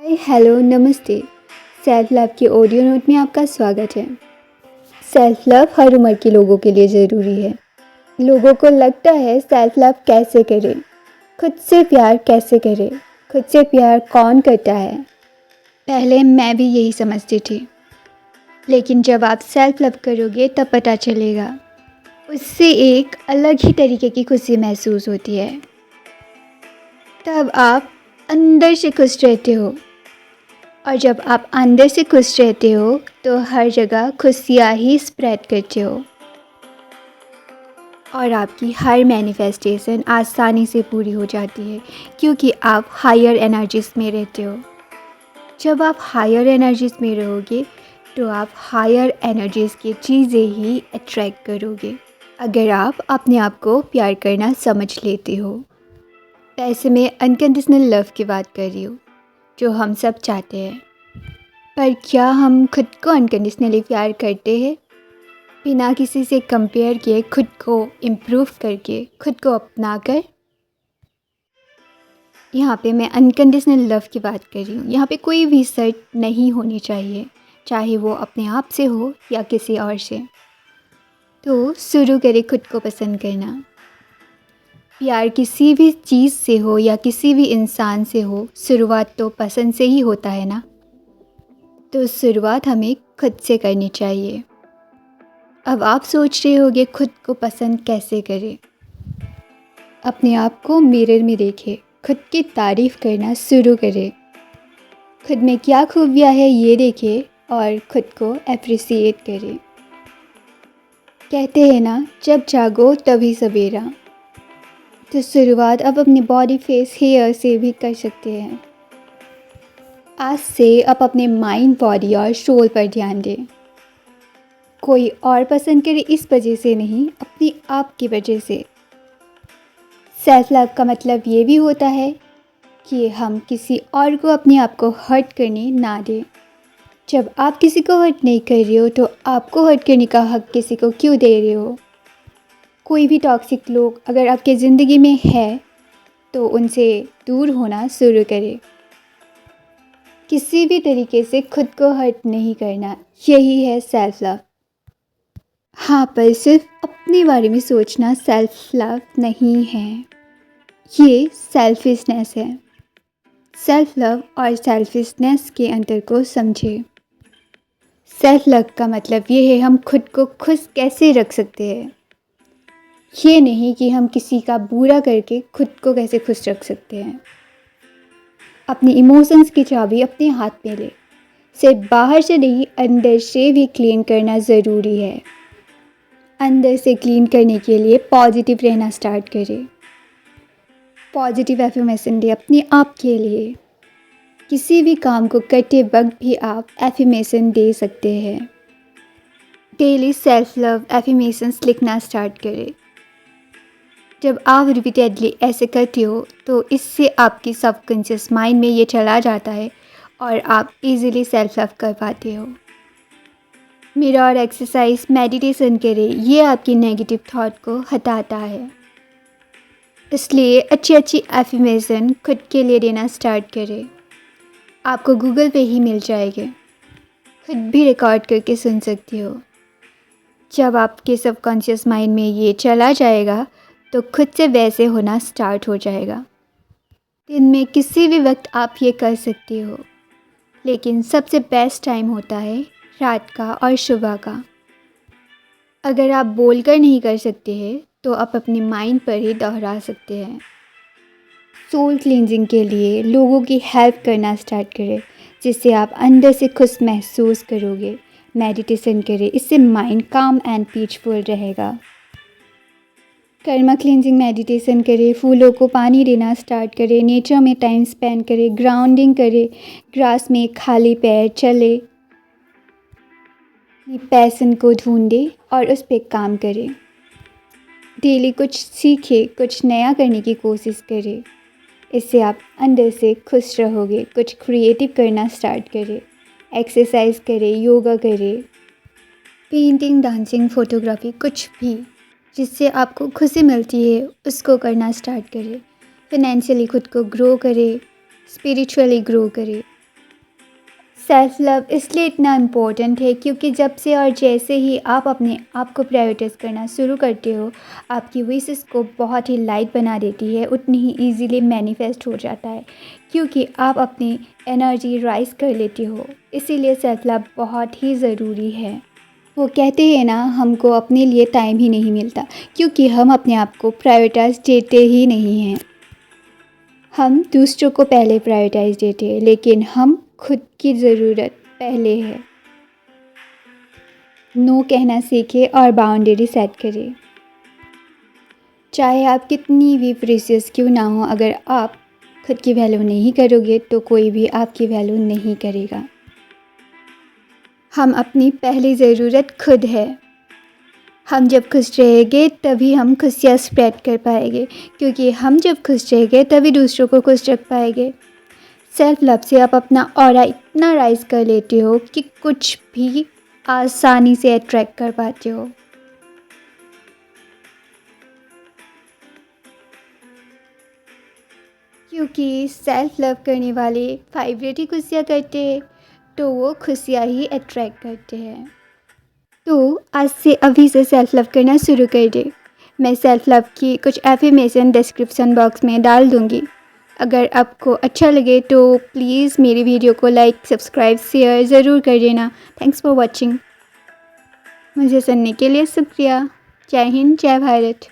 Hi hello नमस्ते। Self love के audio note में आपका स्वागत है। सेल्फ लव हर उम्र के लोगों के लिए ज़रूरी है। लोगों को लगता है सेल्फ लव कैसे करें, खुद से प्यार कैसे करें, खुद से प्यार कौन करता है। पहले मैं भी यही समझती थी, लेकिन जब आप सेल्फ लव करोगे तब पता चलेगा उससे एक अलग ही तरीके की खुशी महसूस होती है। तब आप अंदर से खुश रहते हो, और जब आप अंदर से खुश रहते हो तो हर जगह खुशियाँ ही स्प्रेड करते हो, और आपकी हर मैनिफेस्टेशन आसानी से पूरी हो जाती है क्योंकि आप हायर एनर्जीज में रहते हो। जब आप हायर एनर्जीज में रहोगे तो आप हायर एनर्जीज की चीज़ें ही अट्रैक्ट करोगे, अगर आप अपने आप को प्यार करना समझ लेते हो। वैसे मैं अनकंडीशनल लव की बात कर रही हूँ, जो हम सब चाहते हैं। पर क्या हम खुद को अनकंडीशनली प्यार करते हैं, बिना किसी से कंपेयर किए, खुद को इम्प्रूव करके, खुद को अपना कर? यहाँ पे मैं अनकंडीशनल लव की बात कर रही हूँ। यहाँ पे कोई भी शर्त नहीं होनी चाहिए, चाहे वो अपने आप से हो या किसी और से। तो शुरू करें खुद को पसंद करना। प्यार किसी भी चीज़ से हो या किसी भी इंसान से हो, शुरुआत तो पसंद से ही होता है ना। तो शुरुआत हमें खुद से करनी चाहिए। अब आप सोच रहे होंगे खुद को पसंद कैसे करें। अपने आप को मिरर में देखें, खुद की तारीफ़ करना शुरू करें। खुद में क्या खूबियाँ है ये देखें और खुद को अप्रिसिएट करें। कहते हैं ना, जब जागो तभी सवेरा। तो शुरुआत अब अपनी बॉडी, फेस, हेयर से भी कर सकते हैं। आज से आप अपने माइंड, बॉडी और सोल पर ध्यान दें। कोई और पसंद करे इस वजह से नहीं, अपनी आप की वजह से। सेल्फ लव का मतलब ये भी होता है कि हम किसी और को अपने आप को हर्ट करने ना दें। जब आप किसी को हर्ट नहीं कर रहे हो तो आपको हर्ट करने का हक किसी को क्यों दे रहे हो। कोई भी टॉक्सिक लोग अगर आपके ज़िंदगी में है तो उनसे दूर होना शुरू करें। किसी भी तरीके से खुद को हर्ट नहीं करना, यही है सेल्फ लव। हाँ, पर सिर्फ अपने बारे में सोचना सेल्फ लव नहीं है, ये सेल्फिशनेस है। सेल्फ लव और सेल्फिशनेस के अंतर को समझे। सेल्फ लव का मतलब ये है हम खुद को खुश कैसे रख सकते हैं, ये नहीं कि हम किसी का बुरा करके खुद को कैसे खुश रख सकते हैं। अपनी इमोशंस की चाबी अपने हाथ में ले। सिर्फ बाहर से नहीं, अंदर से भी क्लीन करना ज़रूरी है। अंदर से क्लीन करने के लिए पॉजिटिव रहना स्टार्ट करें। पॉजिटिव एफर्मेशन दे अपने आप के लिए। किसी भी काम को करते वक्त भी आप एफर्मेशन दे सकते हैं। डेली सेल्फ लव एफर्मेशंस लिखना स्टार्ट करें। जब आप रिपीटेडली ऐसे करते हो तो इससे आपकी सबकॉन्शियस माइंड में ये चला जाता है और आप इजीली सेल्फ लव कर पाते हो। मिरर एक्सरसाइज, मेडिटेशन करें, ये आपकी नेगेटिव थॉट को हटाता है। इसलिए अच्छी अच्छी एफर्मेशन खुद के लिए देना स्टार्ट करें। आपको गूगल पे ही मिल जाएंगे, खुद भी रिकॉर्ड करके सुन सकती हो। जब आपके सबकॉन्शियस माइंड में ये चला जाएगा तो खुद से वैसे होना स्टार्ट हो जाएगा। दिन में किसी भी वक्त आप ये कर सकती हो, लेकिन सबसे बेस्ट टाइम होता है रात का और सुबह का। अगर आप बोलकर नहीं कर सकते हैं तो आप अपनी माइंड पर ही दोहरा सकते हैं। सोल क्लींजिंग के लिए लोगों की हेल्प करना स्टार्ट करें, जिससे आप अंदर से खुश महसूस करोगे। मेडिटेशन करें, इससे माइंड काम एंड पीसफुल रहेगा। कर्मा क्लींजिंग मेडिटेशन करें, फूलों को पानी देना स्टार्ट करें, नेचर में टाइम स्पेंड करें, ग्राउंडिंग करें, ग्रास में खाली पैर चले, पैशन को ढूंढे और उस पर काम करें। डेली कुछ सीखें, कुछ नया करने की कोशिश करें, इससे आप अंदर से खुश रहोगे। कुछ क्रिएटिव करना स्टार्ट करें, एक्सरसाइज करें, योगा करें, पेंटिंग, डांसिंग, फोटोग्राफी, कुछ भी जिससे आपको खुशी मिलती है उसको करना स्टार्ट करें। फिनेंशियली खुद को ग्रो करें, स्पिरिचुअली ग्रो करें। सेल्फ़ लव इसलिए इतना इम्पोर्टेंट है क्योंकि जब से और जैसे ही आप अपने आप को प्रायोरिटाइज़ करना शुरू करते हो, आपकी विशेस को बहुत ही लाइट बना देती है, उतनी ही ईज़िली मैनिफेस्ट हो जाता है क्योंकि आप अपनी एनर्जी राइज़ कर लेते हो। इसीलिए सेल्फ़ लव बहुत ही ज़रूरी है। वो कहते हैं ना, हमको अपने लिए टाइम ही नहीं मिलता क्योंकि हम अपने आप को प्रायोरिटाइज़ देते ही नहीं हैं। हम दूसरों को पहले प्रायोरिटाइज़ देते हैं, लेकिन हम खुद की ज़रूरत पहले है। नो कहना सीखें और बाउंड्री सेट करें। चाहे आप कितनी भी प्रीशियस क्यों ना हो, अगर आप खुद की वैल्यू नहीं करोगे तो कोई भी आपकी वैल्यू नहीं करेगा। हम अपनी पहली ज़रूरत खुद है। हम जब खुश रहेंगे तभी हम खुशियाँ स्प्रेड कर पाएंगे, क्योंकि हम जब खुश रहेंगे तभी दूसरों को खुश रख पाएंगे। सेल्फ लव से आप अपना ऑरा इतना राइज कर लेते हो कि कुछ भी आसानी से अट्रैक्ट कर पाते हो। क्योंकि सेल्फ लव करने वाले वाइब्रेट ही खुशियाँ करते हैं, तो वो खुशियाँ ही अट्रैक्ट करते हैं। तो आज से अभी से सेल्फ लव करना शुरू कर दे। मैं सेल्फ लव की कुछ एफर्मेशन डिस्क्रिप्शन बॉक्स में डाल दूँगी। अगर आपको अच्छा लगे तो प्लीज़ मेरी वीडियो को लाइक, सब्सक्राइब, शेयर ज़रूर कर देना। Thanks for watching. मुझे सुनने के लिए शुक्रिया। जय हिंद, जय भारत।